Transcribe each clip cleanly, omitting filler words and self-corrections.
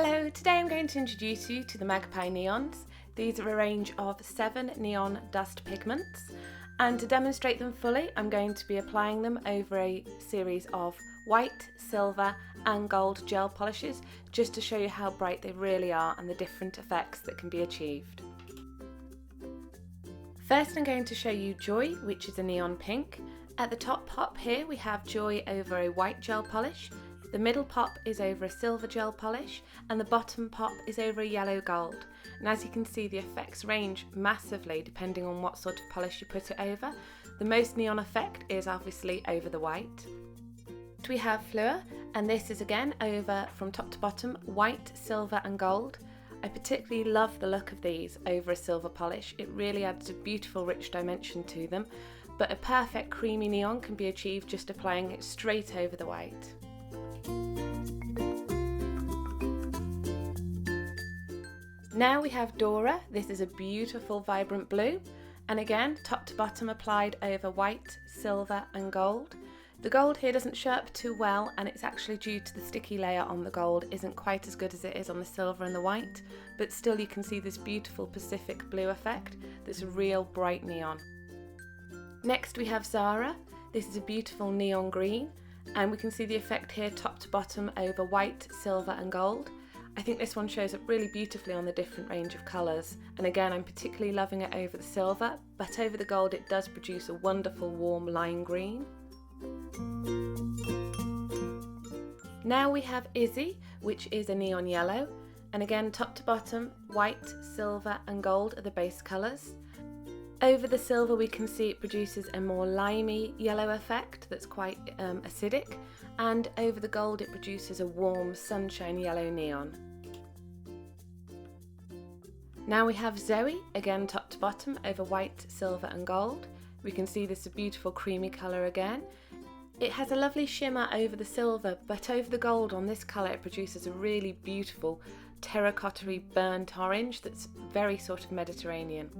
Hello, today I'm going to introduce you to the Magpie Neons. These are a range of 7 neon dust pigments, and to demonstrate them fully I'm going to be applying them over a series of white, silver and gold gel polishes just to show you how bright they really are and the different effects that can be achieved. First I'm going to show you Joy, which is a neon pink. At the top pop here we have Joy over a white gel polish. The middle pop is over a silver gel polish and the bottom pop is over a yellow gold. And as you can see, the effects range massively depending on what sort of polish you put it over. The most neon effect is obviously over the white. We have Fleur, and this is again over from top to bottom white, silver and gold. I particularly love the look of these over a silver polish. It really adds a beautiful rich dimension to them, but a perfect creamy neon can be achieved just applying it straight over the white. Now we have Dora. This is a beautiful vibrant blue, and again top to bottom applied over white, silver and gold. The gold here doesn't show up too well, and it's actually due to the sticky layer on the gold isn't quite as good as it is on the silver and the white, but still you can see this beautiful Pacific blue effect that's a real bright neon. Next we have Zara. This is a beautiful neon green, and we can see the effect here top to bottom over white, silver and gold. I think this one shows up really beautifully on the different range of colours, and again I'm particularly loving it over the silver, but over the gold it does produce a wonderful warm lime green. Now we have Izzy, which is a neon yellow, and again top to bottom white, silver and gold are the base colours. Over the silver we can see it produces a more limey yellow effect that's quite acidic, and over the gold it produces a warm sunshine yellow neon. Now we have Zoe, again top to bottom over white, silver and gold. We can see this a beautiful creamy colour again. It has a lovely shimmer over the silver, but over the gold on this colour it produces a really beautiful terracotta-y burnt orange that's very sort of Mediterranean.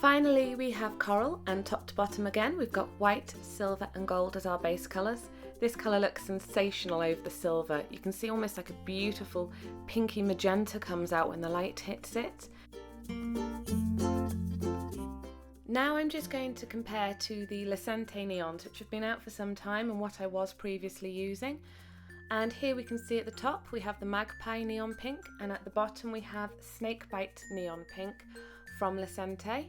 Finally we have Coral, and top to bottom again we've got white, silver and gold as our base colours. This colour looks sensational over the silver. You can see almost like a beautiful pinky magenta comes out when the light hits it. Now I'm just going to compare to the Lecenté neons, which have been out for some time and what I was previously using. And here we can see at the top we have the Magpie neon pink, and at the bottom we have Snakebite neon pink from Lecenté.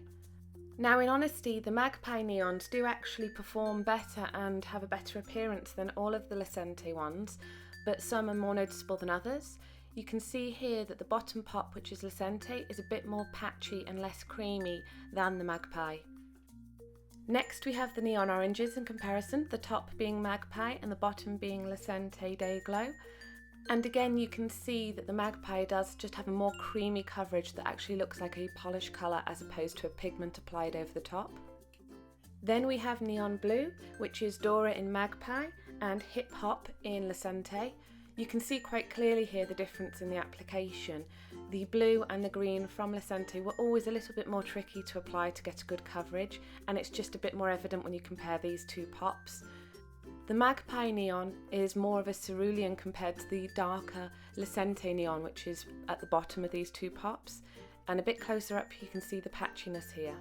Now in honesty, the Magpie neons do actually perform better and have a better appearance than all of the Lecenté ones, but some are more noticeable than others. You can see here that the bottom pop, which is Lecenté, is a bit more patchy and less creamy than the Magpie. Next we have the neon oranges in comparison, the top being Magpie and the bottom being Lecenté Day Glow. And again you can see that the Magpie does just have a more creamy coverage that actually looks like a polished colour as opposed to a pigment applied over the top. Then we have neon blue, which is Dora in Magpie and Hip Hop in Lecenté. You can see quite clearly here the difference in the application. The blue and the green from Lecenté were always a little bit more tricky to apply to get a good coverage, and it's just a bit more evident when you compare these two pops. The Magpie neon is more of a cerulean compared to the darker Lecenté neon, which is at the bottom of these two pops, and a bit closer up you can see the patchiness here.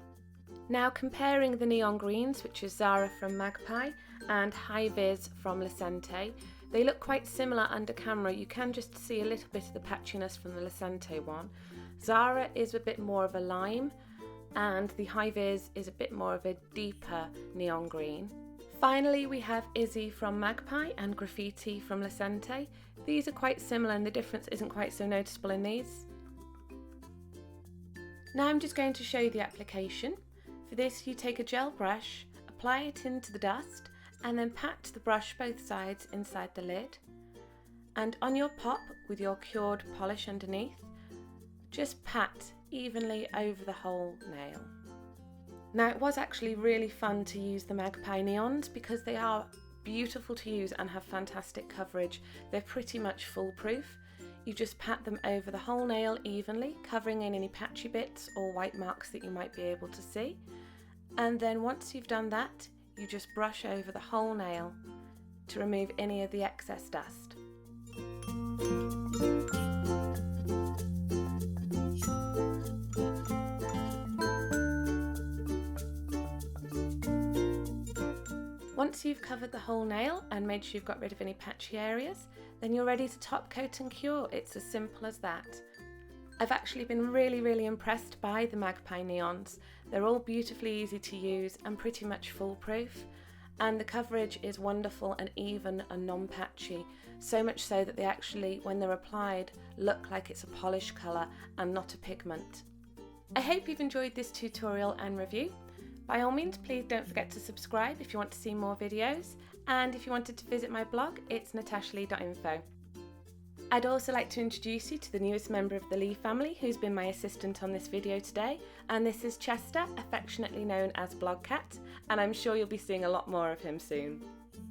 Now comparing the neon greens, which is Zara from Magpie and High Vis from Lecenté, they look quite similar under camera. You can just see a little bit of the patchiness from the Lecenté one. Zara is a bit more of a lime, and the High Vis is a bit more of a deeper neon green. Finally we have Izzy from Magpie and Graffiti from Lecenté. These are quite similar and the difference isn't quite so noticeable in these. Now I'm just going to show you the application. For this you take a gel brush, apply it into the dust, and then pat the brush both sides inside the lid. And on your pop with your cured polish underneath, just pat evenly over the whole nail. Now it was actually really fun to use the Magpie neons because they are beautiful to use and have fantastic coverage. They're pretty much foolproof. You just pat them over the whole nail evenly, covering in any patchy bits or white marks that you might be able to see. And then once you've done that, you just brush over the whole nail to remove any of the excess dust. Once you've covered the whole nail and made sure you've got rid of any patchy areas, then you're ready to top coat and cure. It's as simple as that. I've actually been really impressed by the Magpie neons. They're all beautifully easy to use and pretty much foolproof. And the coverage is wonderful and even and non-patchy, so much so that they actually, when they're applied, look like it's a polish colour and not a pigment. I hope you've enjoyed this tutorial and review. By all means, please don't forget to subscribe if you want to see more videos, and if you wanted to visit my blog, it's natashalee.info. I'd also like to introduce you to the newest member of the Lee family who's been my assistant on this video today, and this is Chester, affectionately known as Blogcat, and I'm sure you'll be seeing a lot more of him soon.